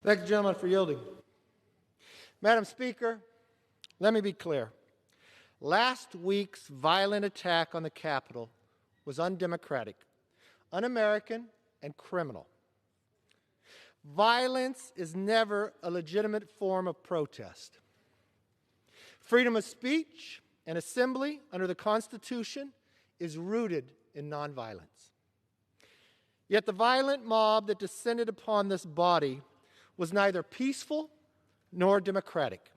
Thank the gentleman for yielding. Madam Speaker, let me be clear. Last week's violent attack on the Capitol was undemocratic, un-American, and criminal. Violence is never a legitimate form of protest. Freedom of speech and assembly under the Constitution is rooted in nonviolence. Yet the violent mob that descended upon this body was neither peaceful nor democratic.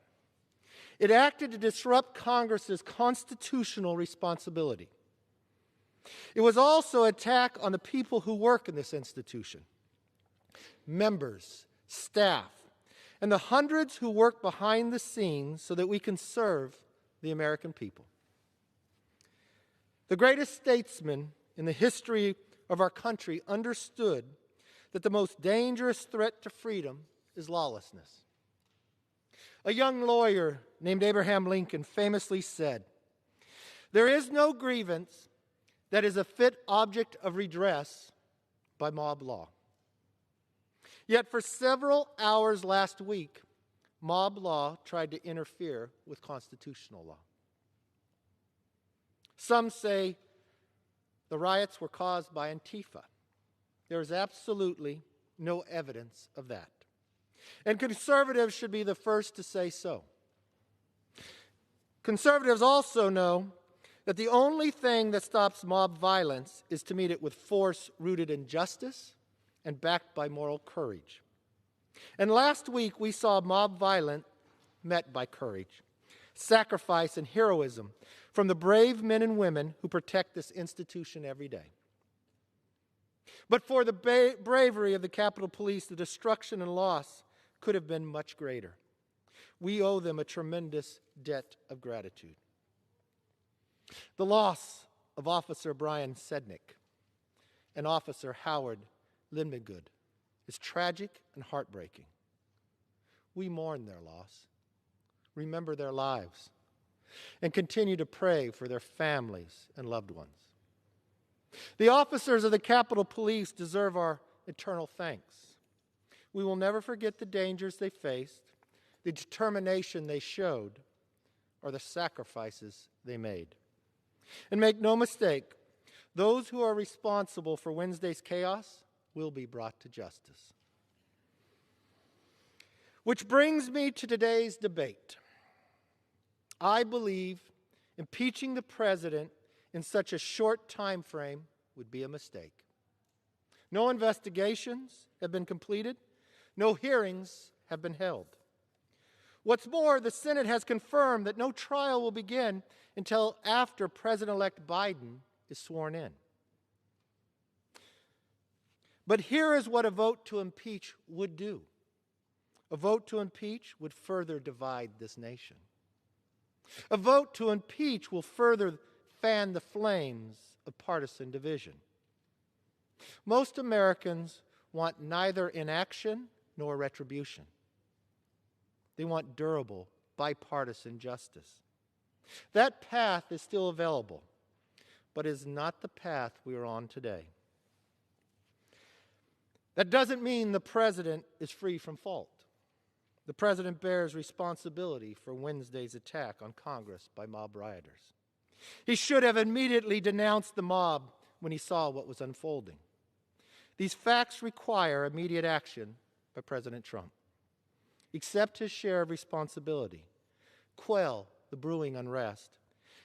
It acted to disrupt Congress's constitutional responsibility. It was also an attack on the people who work in this institution, members, staff, and the hundreds who work behind the scenes so that we can serve the American people. The greatest statesman in the history of our country understood that the most dangerous threat to freedom is lawlessness. A young lawyer named Abraham Lincoln famously said, "There is no grievance that is a fit object of redress by mob law." Yet for several hours last week, mob law tried to interfere with constitutional law. Some say the riots were caused by Antifa. There is absolutely no evidence of that. And conservatives should be the first to say so. Conservatives also know that the only thing that stops mob violence is to meet it with force rooted in justice and backed by moral courage. And last week we saw mob violence met by courage, sacrifice, and heroism from the brave men and women who protect this institution every day. But for the bravery of the Capitol Police, the destruction and loss could have been much greater. We owe them a tremendous debt of gratitude. The loss of Officer Brian Sednick and Officer Howard Lindmagood is tragic and heartbreaking. We mourn their loss, remember their lives, and continue to pray for their families and loved ones. The officers of the Capitol Police deserve our eternal thanks. We will never forget the dangers they faced, the determination they showed, or the sacrifices they made. And make no mistake, those who are responsible for Wednesday's chaos will be brought to justice. Which brings me to today's debate. I believe impeaching the president in such a short time frame would be a mistake. No investigations have been completed. No hearings have been held. What's more, the Senate has confirmed that no trial will begin until after President-elect Biden is sworn in. But here is what a vote to impeach would do. A vote to impeach would further divide this nation. A vote to impeach will further fan the flames of partisan division. Most Americans want neither inaction nor retribution. They want durable, bipartisan justice. That path is still available, but is not the path we are on today. That doesn't mean the president is free from fault. The president bears responsibility for Wednesday's attack on Congress by mob rioters. He should have immediately denounced the mob when he saw what was unfolding. These facts require immediate action by President Trump. Accept his share of responsibility, quell the brewing unrest,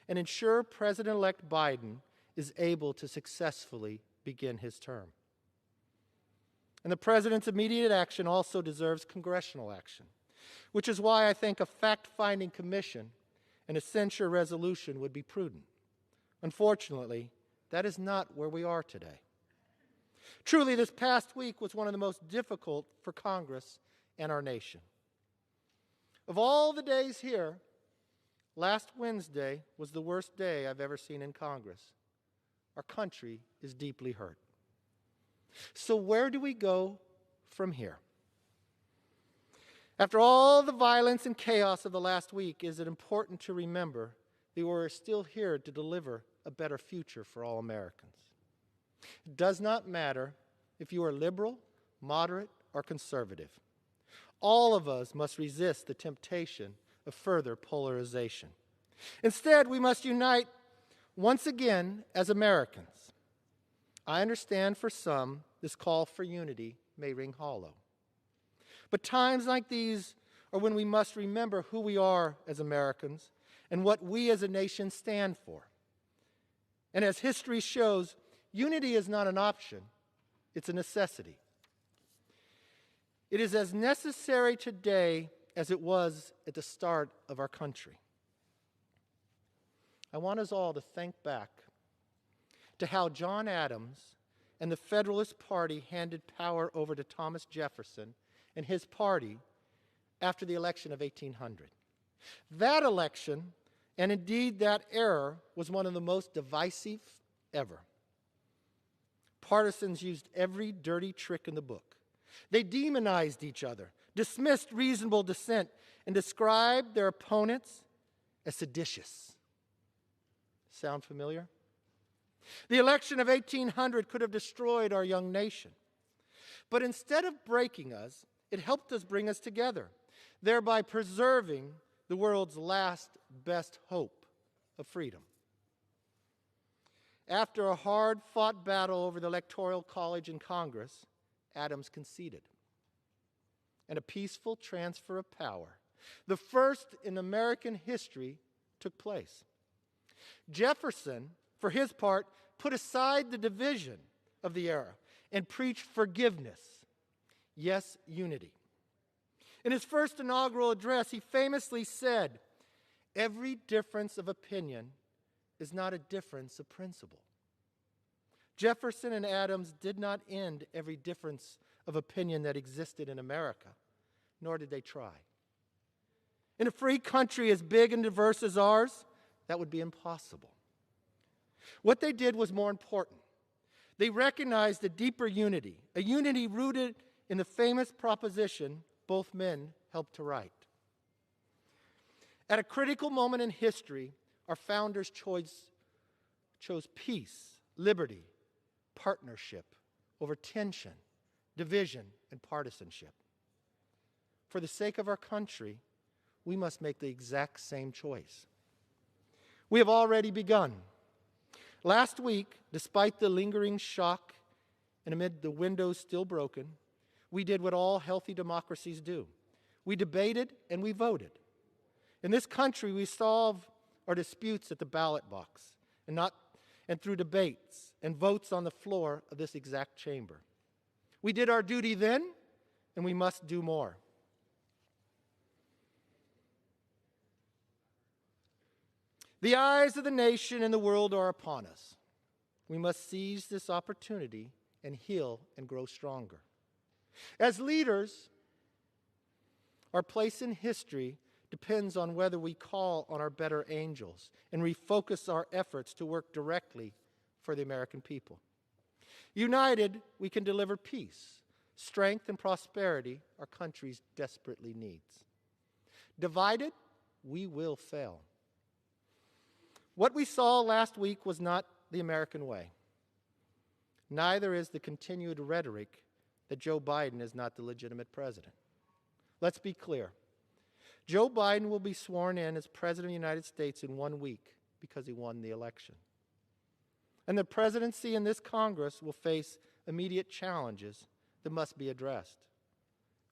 and ensure President-elect Biden is able to successfully begin his term. And the president's immediate action also deserves congressional action, which is why I think a fact-finding commission and a censure resolution would be prudent. Unfortunately, that is not where we are today. Truly, this past week was one of the most difficult for Congress and our nation. Of all the days here, last Wednesday was the worst day I've ever seen in Congress. Our country is deeply hurt. So where do we go from here? After all the violence and chaos of the last week, is it important to remember that we're still here to deliver a better future for all Americans. It does not matter if you are liberal, moderate, or conservative. All of us must resist the temptation of further polarization. Instead, we must unite once again as Americans. I understand for some, this call for unity may ring hollow. But times like these are when we must remember who we are as Americans and what we as a nation stand for. And as history shows, unity is not an option, it's a necessity. It is as necessary today as it was at the start of our country. I want us all to think back to how John Adams and the Federalist Party handed power over to Thomas Jefferson and his party after the election of 1800. That election, and indeed that era, was one of the most divisive ever. Partisans used every dirty trick in the book. They demonized each other, dismissed reasonable dissent, and described their opponents as seditious. Sound familiar? The election of 1800 could have destroyed our young nation. But instead of breaking us, it helped us bring us together, thereby preserving the world's last best hope of freedom. After a hard-fought battle over the Electoral College in Congress, Adams conceded. And a peaceful transfer of power, the first in American history, took place. Jefferson, for his part, put aside the division of the era and preached forgiveness, yes, unity. In his first inaugural address, he famously said, "Every difference of opinion is not a difference of principle." Jefferson and Adams did not end every difference of opinion that existed in America, nor did they try. In a free country as big and diverse as ours, that would be impossible. What they did was more important. They recognized a deeper unity, a unity rooted in the famous proposition, "Both men helped to write." At a critical moment in history, our founders chose peace, liberty, partnership over tension, division, and partisanship. For the sake of our country, we must make the exact same choice. We have already begun. Last week, despite the lingering shock and amid the windows still broken, we did what all healthy democracies do. We debated and we voted. In this country, we solve our disputes at the ballot box and through debates and votes on the floor of this exact chamber. We did our duty then, and we must do more. The eyes of the nation and the world are upon us. We must seize this opportunity and heal and grow stronger. As leaders, our place in history depends on whether we call on our better angels and refocus our efforts to work directly for the American people. United, we can deliver peace, strength, and prosperity our country desperately needs. Divided, we will fail. What we saw last week was not the American way. Neither is the continued rhetoric that Joe Biden is not the legitimate president. Let's be clear. Joe Biden will be sworn in as President of the United States in 1 week because he won the election. And the presidency in this Congress will face immediate challenges that must be addressed.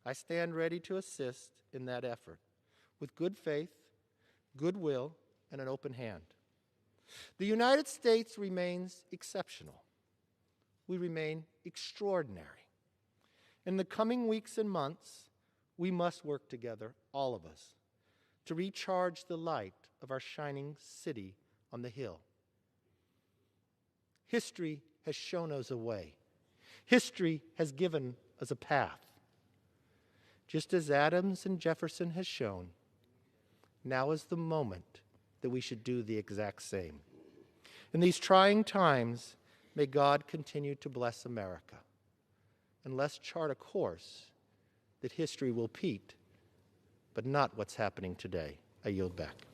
I stand ready to assist in that effort with good faith, goodwill, and an open hand. The United States remains exceptional. We remain extraordinary. In the coming weeks and months, we must work together, all of us, to recharge the light of our shining city on the hill. History has shown us a way. History has given us a path. Just as Adams and Jefferson has shown, now is the moment that we should do the exact same. In these trying times, may God continue to bless America. And let's chart a course that history will repeat, but not what's happening today. I yield back.